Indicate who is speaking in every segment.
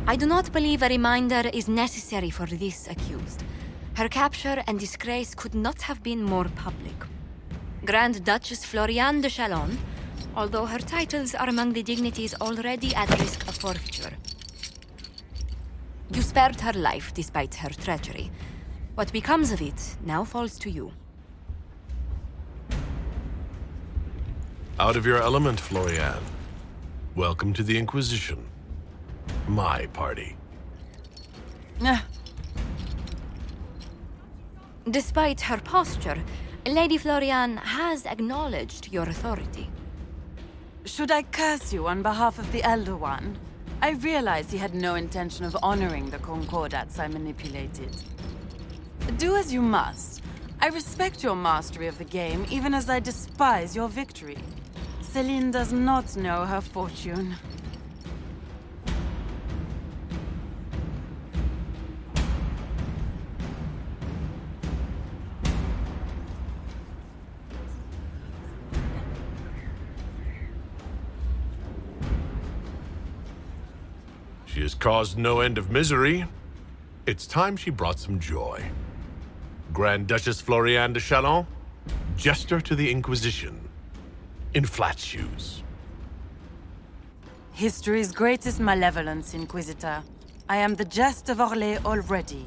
Speaker 1: I do not believe a reminder is necessary for this accused. Her capture and disgrace could not have been more public. Grand Duchess Floriane de Chalon, although her titles are among the dignities already at risk of forfeiture. You spared her life despite her treachery. What becomes of it now falls to you.
Speaker 2: Out of your element, Floriane. Welcome to the Inquisition. My party.
Speaker 1: Despite her posture, Lady Floriane has acknowledged your authority.
Speaker 3: Should I curse you on behalf of the Elder One? I realize he had no intention of honoring the concordats I manipulated. Do as you must. I respect your mastery of the game, even as I despise your victory. Celine does not know her fortune.
Speaker 2: She has caused no end of misery. It's time she brought some joy. Grand Duchess Floriane de Chalon, jester to the Inquisition, in flat shoes.
Speaker 3: History's greatest malevolence, Inquisitor. I am the jest of Orlais already.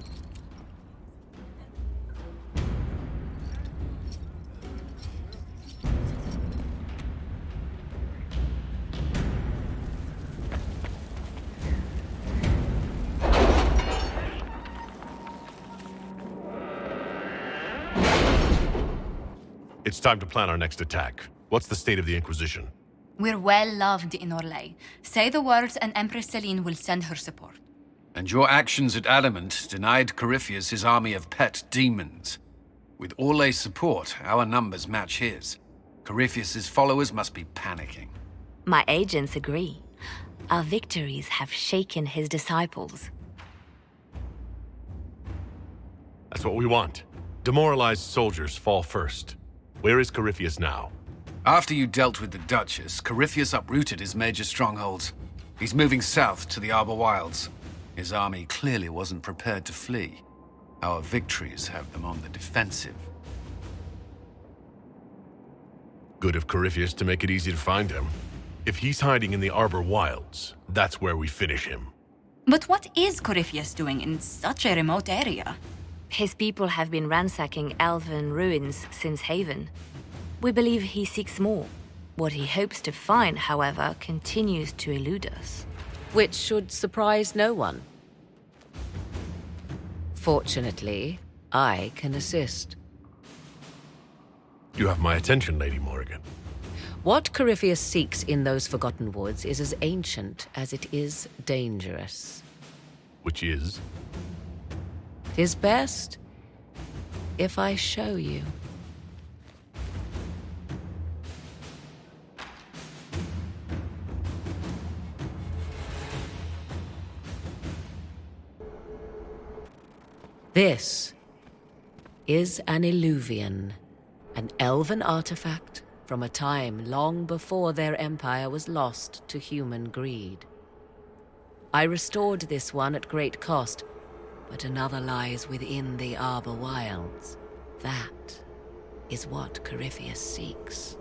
Speaker 2: It's time to plan our next attack. What's the state of the Inquisition?
Speaker 1: We're well loved in Orlais. Say the words and Empress Celine will send her support.
Speaker 4: And your actions at Adamant denied Corypheus his army of pet demons. With Orlay's support, our numbers match his. Corypheus's followers must be panicking.
Speaker 5: My agents agree. Our victories have shaken his disciples.
Speaker 2: That's what we want. Demoralized soldiers fall first. Where is Corypheus now?
Speaker 4: After you dealt with the Duchess, Corypheus uprooted his major strongholds. He's moving south to the Arbor Wilds. His army clearly wasn't prepared to flee. Our victories have them on the defensive.
Speaker 2: Good of Corypheus to make it easy to find him. If he's hiding in the Arbor Wilds, that's where we finish him.
Speaker 1: But what is Corypheus doing in such a remote area?
Speaker 5: His people have been ransacking elven ruins since Haven. We believe he seeks more. What he hopes to find, however, continues to elude us.
Speaker 6: Which should surprise no one. Fortunately, I can assist.
Speaker 2: You have my attention, Lady Morrigan.
Speaker 6: What Corypheus seeks in those Forgotten Woods is as ancient as it is dangerous.
Speaker 2: Which is?
Speaker 6: 'Tis best if I show you. This is an Eluvian, an elven artifact from a time long before their empire was lost to human greed. I restored this one at great cost, but another lies within the Arbor Wilds. That is what Corypheus seeks.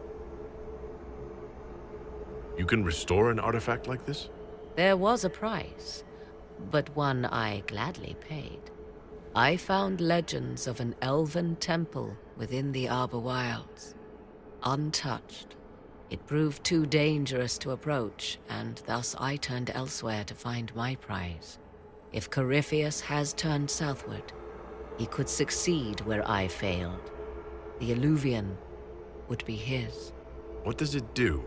Speaker 2: You can restore an artifact like this?
Speaker 6: There was a price, but one I gladly paid. I found legends of an elven temple within the Arbor Wilds. Untouched. It proved too dangerous to approach, and thus I turned elsewhere to find my prize. If Corypheus has turned southward, he could succeed where I failed. The Eluvian would be his.
Speaker 2: What does it do?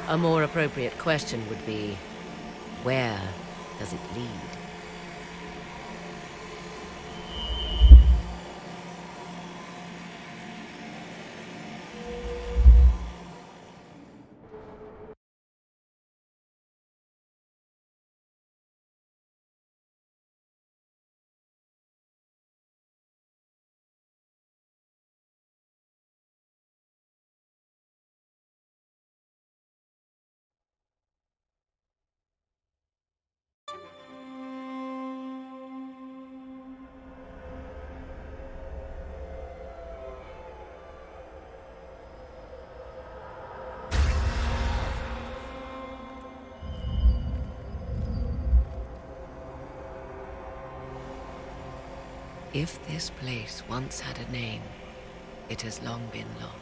Speaker 6: A more appropriate question would be, where does it lead? If this place once had a name, it has long been lost.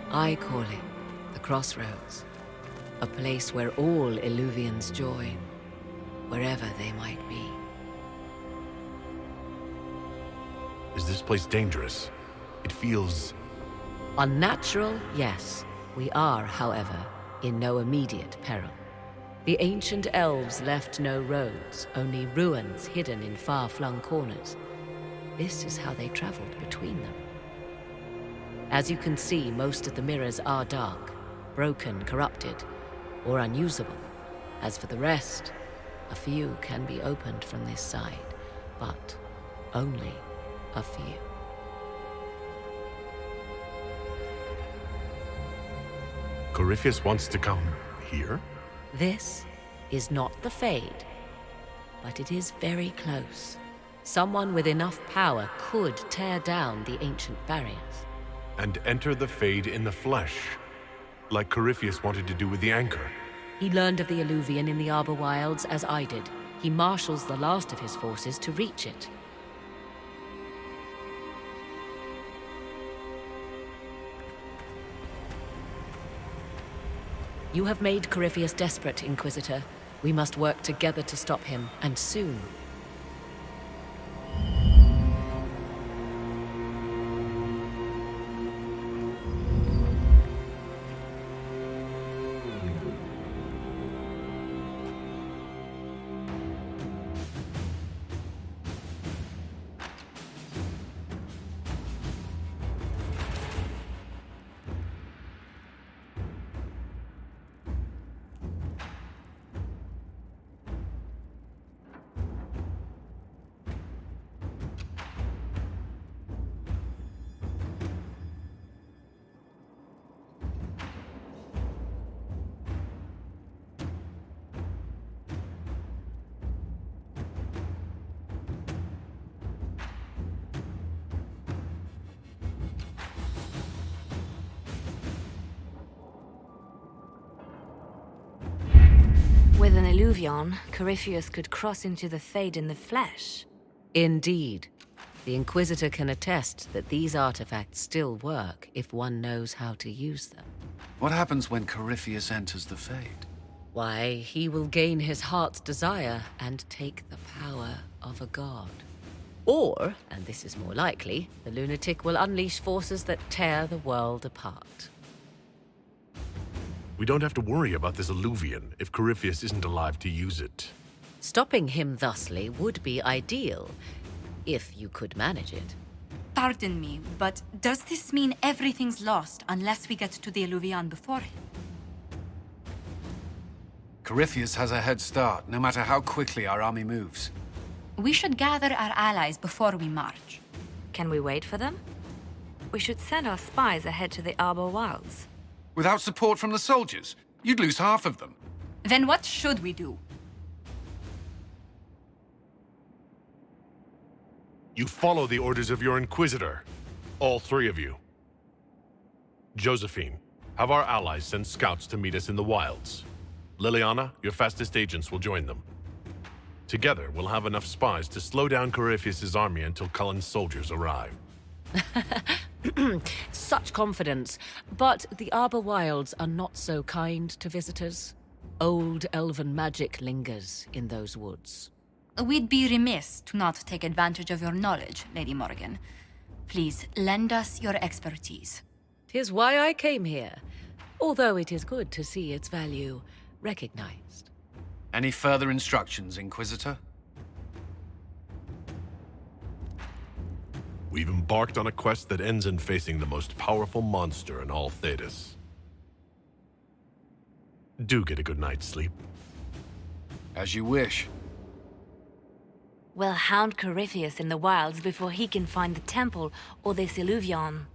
Speaker 6: I call it the Crossroads, a place where all Eluvians join, wherever they might be.
Speaker 2: Is this place dangerous? It feels...
Speaker 6: Unnatural, yes. We are, however, in no immediate peril. The ancient elves left no roads, only ruins hidden in far-flung corners. This is how they traveled between them. As you can see, most of the mirrors are dark, broken, corrupted, or unusable. As for the rest, a few can be opened from this side, but only a few.
Speaker 2: Corypheus wants to come here?
Speaker 6: This is not the Fade, but it is very close. Someone with enough power could tear down the ancient barriers.
Speaker 2: And enter the Fade in the flesh, like Corypheus wanted to do with the Anchor.
Speaker 6: He learned of the Eluvian in the Arbor Wilds as I did. He marshals the last of his forces to reach it. You have made Corypheus desperate, Inquisitor. We must work together to stop him, and soon.
Speaker 5: With an Eluvian, Corypheus could cross into the Fade in the flesh.
Speaker 6: Indeed. The Inquisitor can attest that these artifacts still work if one knows how to use them.
Speaker 4: What happens when Corypheus enters the Fade?
Speaker 6: Why, he will gain his heart's desire and take the power of a god. Or, and this is more likely, the lunatic will unleash forces that tear the world apart.
Speaker 2: We don't have to worry about this Eluvian if Corypheus isn't alive to use it.
Speaker 6: Stopping him thusly would be ideal, if you could manage it.
Speaker 1: Pardon me, but does this mean everything's lost unless we get to the Eluvian before him?
Speaker 4: Corypheus has a head start, no matter how quickly our army moves.
Speaker 1: We should gather our allies before we march.
Speaker 5: Can we wait for them? We should send our spies ahead to the Arbor Wilds.
Speaker 4: Without support from the soldiers, you'd lose half of them.
Speaker 1: Then what should we do?
Speaker 2: You follow the orders of your Inquisitor. All three of you. Josephine, have our allies send scouts to meet us in the wilds. Liliana, your fastest agents will join them. Together, we'll have enough spies to slow down Corypheus' army until Cullen's soldiers arrive.
Speaker 6: Such confidence. But the Arbor Wilds are not so kind to visitors. Old elven magic lingers in those woods.
Speaker 1: We'd be remiss to not take advantage of your knowledge, Lady Morgan. Please, lend us your expertise.
Speaker 6: 'Tis why I came here, although it is good to see its value recognized.
Speaker 4: Any further instructions, Inquisitor?
Speaker 2: We've embarked on a quest that ends in facing the most powerful monster in all Thedas. Do get a good night's sleep.
Speaker 4: As you wish.
Speaker 5: We'll hound Corypheus in the wilds before he can find the temple or this Eluvian.